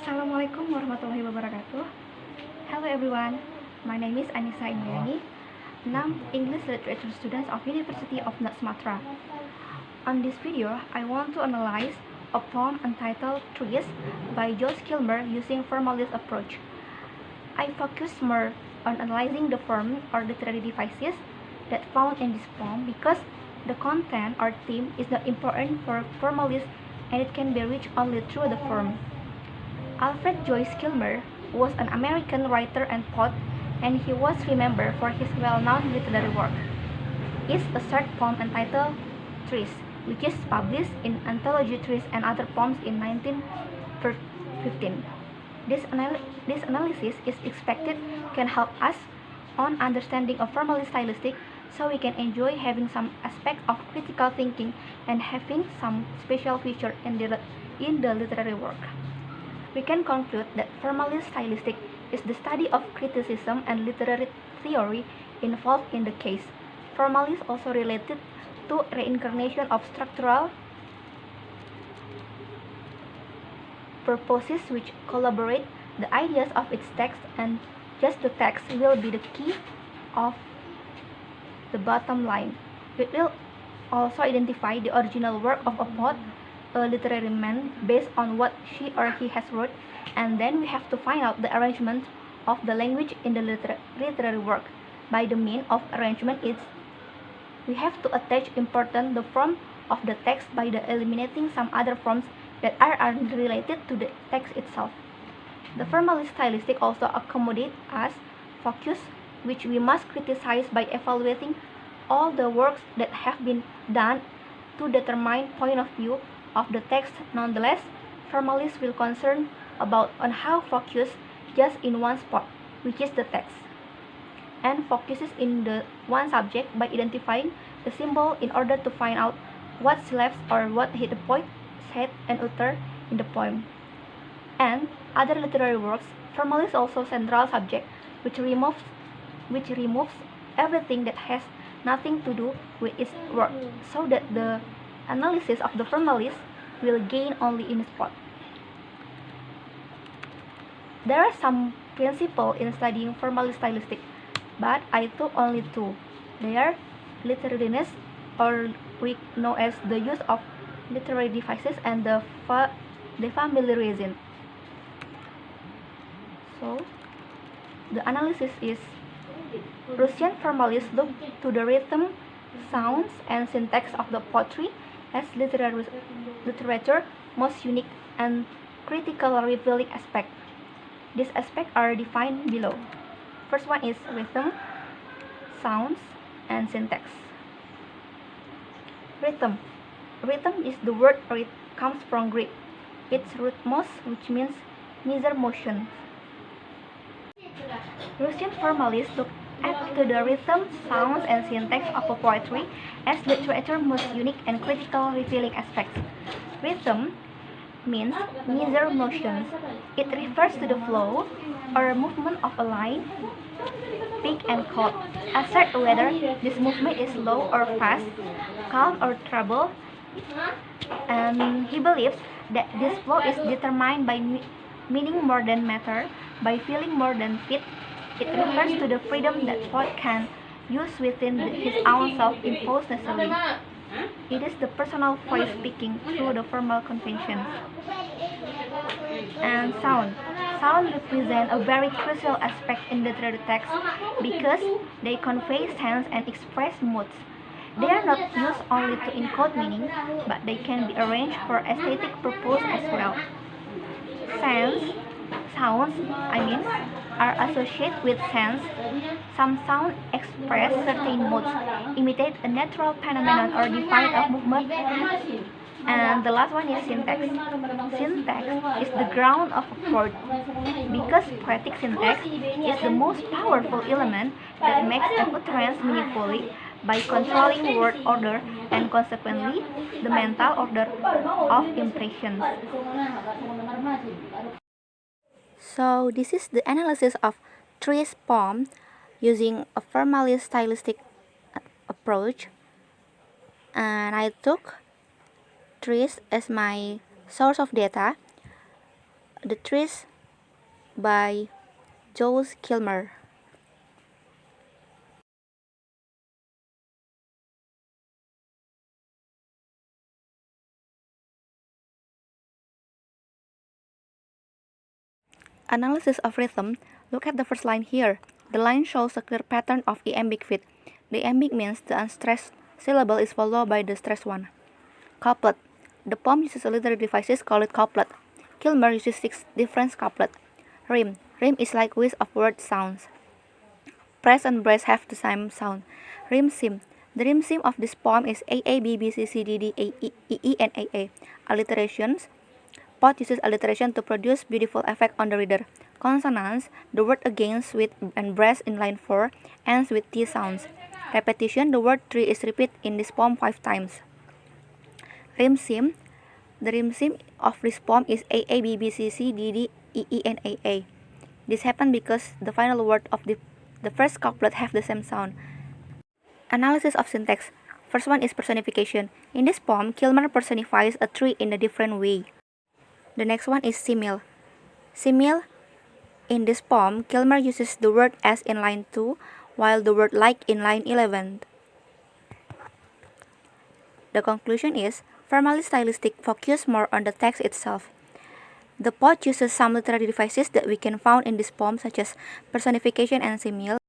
Assalamualaikum warahmatullahi wabarakatuh. Hello everyone, my name is Anissa Indriani, and I'm English Literature student of University of North Sumatra. On this video, I want to analyze a poem entitled Trees by Joyce Kilmer using formalist approach. I focus more on analyzing the form or literary devices that found in this poem because the content or theme is not important for formalists and it can be reached only through the form. Alfred Joyce Kilmer was an American writer and poet, and he was remembered for his well-known literary work. His a short poem entitled Trees, which is published in Anthology Trees and Other Poems in 1915. This analysis is expected can help us on understanding of formalist stylistic so we can enjoy having some aspect of critical thinking and having some special feature in the literary work. We can conclude that formalist stylistic is the study of criticism and literary theory involved in the case. Formalist also related to reincarnation of structural purposes which collaborate the ideas of its text, and just the text will be the key of the bottom line. It will also identify the original work of a poet, a literary man, based on what she or he has wrote, and then we have to find out the arrangement of the language in the literary work. By the mean of arrangement is we have to attach important the form of the text by the eliminating some other forms that are unrelated to the text itself. The formalist stylistic also accommodate us focus, which we must criticize by evaluating all the works that have been done to determine point of view of the text. Nonetheless, formalists will concern about on how focus just in one spot, which is the text, and focuses in the one subject by identifying the symbol in order to find out what slaves or what hit the poet said and uttered in the poem. And other literary works, formalist also central subject, which removes everything that has nothing to do with its work, so that the analysis of the formalist will gain only in spot. There are some principles in studying formalist stylistic, but I took only two. They are literariness, or we know as the use of literary devices, and the familiarism. So, the analysis is Russian formalists look to the rhythm, sounds, and syntax of the poetry as literature most unique and critical revealing aspect. These aspects are defined below. First one is rhythm, sounds, and syntax. Rhythm. Rhythm is the word comes from Greek. It's rhythmos, which means measure motion. Russian formalists look at the rhythm, sounds, and syntax of a poetry as literature's most unique and critical revealing aspects. Rhythm means measure motions. It refers to the flow or movement of a line, peak and chord. Assert whether this movement is slow or fast, calm or trouble, and he believes that this flow is determined by meaning more than matter, by feeling more than fit. It refers to the freedom that poet can use within his own self-imposed necessity. It is the personal voice speaking through the formal conventions. And sound. Sound represent a very crucial aspect in literary text because they convey sense and express moods. They are not used only to encode meaning, but they can be arranged for aesthetic purpose as well. Sounds, are associated with sense. Some sounds express certain moods, imitate a natural phenomenon, or define a movement. And the last one is syntax. Syntax is the ground of a poet because poetic syntax is the most powerful element that makes an utterance meaningfully by controlling word order and consequently the mental order of impressions. So this is the analysis of Trees' poem using a formalist stylistic approach, and I took Trees as my source of data. The Trees by Joyce Kilmer. Analysis of rhythm. Look at the first line here. The line shows a clear pattern of iambic fit. The iambic means the unstressed syllable is followed by the stressed one. Couplet. The poem uses a literary devices called couplet. Kilmer uses 6 different couplets. Rhyme. Rhyme is like whisk of word sounds. Press and brace have the same sound. Rhyme scheme. The rhyme scheme of this poem is A A B B C C D D A E E E and A A. Alliterations. Pot uses alliteration to produce beautiful effect on the reader. Consonants. The word against, with, and brace in line 4 ends with T sounds. Repetition. The word tree is repeated in this poem 5 times. Rhyme scheme. The rhyme scheme of this poem is A A B B C C D D E E and A A. This happened because the final word of the first couplet have the same sound. Analysis of syntax. First one is personification. In this poem, Kilmer personifies a tree in a different way. The next one is simile. Simile. In this poem, Kilmer uses the word as in line 2, while the word like in line 11. The conclusion is, formally stylistic focus more on the text itself. The poet uses some literary devices that we can find in this poem, such as personification and simile.